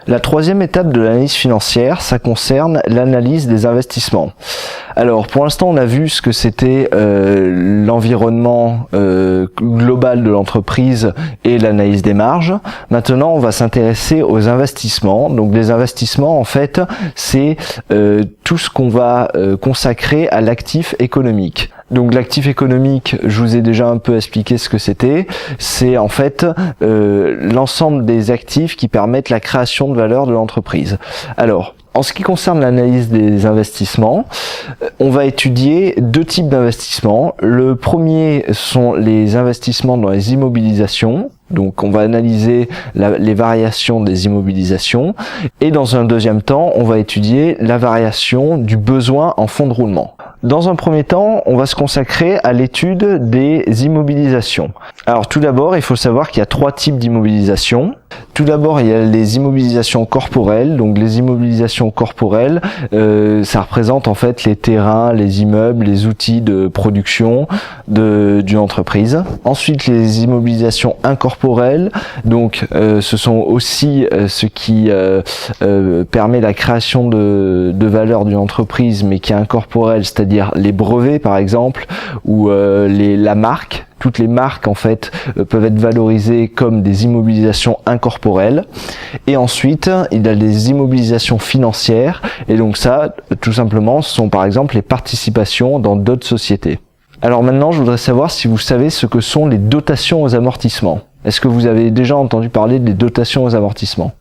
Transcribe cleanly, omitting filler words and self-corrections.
La troisième étape de l'analyse financière, ça concerne l'analyse des investissements. Alors pour l'instant on a vu ce que c'était l'environnement global de l'entreprise et l'analyse des marges. Maintenant on va s'intéresser aux investissements. Donc les investissements en fait c'est tout ce qu'on va consacrer à l'actif économique. Donc l'actif économique, je vous ai déjà un peu expliqué ce que c'était. C'est en fait l'ensemble des actifs qui permettent la création de valeur de l'entreprise. Alors, en ce qui concerne l'analyse des investissements, on va étudier deux types d'investissements. Le premier sont les investissements dans les immobilisations. Donc on va analyser les variations des immobilisations. Et dans un deuxième temps, on va étudier la variation du besoin en fonds de roulement. Dans un premier temps, on va se consacrer à l'étude des immobilisations. Alors tout d'abord, il faut savoir qu'il y a trois types d'immobilisation. Tout d'abord, il y a les immobilisations corporelles. Donc les immobilisations corporelles, ça représente en fait les terrains, les immeubles, les outils de production d'une entreprise. Ensuite, les immobilisations incorporelles. Donc ce sont aussi ce qui permet la création de valeur d'une entreprise, mais qui est incorporelle, c'est-à-dire les brevets par exemple, ou la marque. Toutes les marques en fait peuvent être valorisées comme des immobilisations incorporelles. Et ensuite, il y a les immobilisations financières. Et donc ça, tout simplement, ce sont par exemple les participations dans d'autres sociétés. Alors maintenant, je voudrais savoir si vous savez ce que sont les dotations aux amortissements. Est-ce que vous avez déjà entendu parler des dotations aux amortissements ?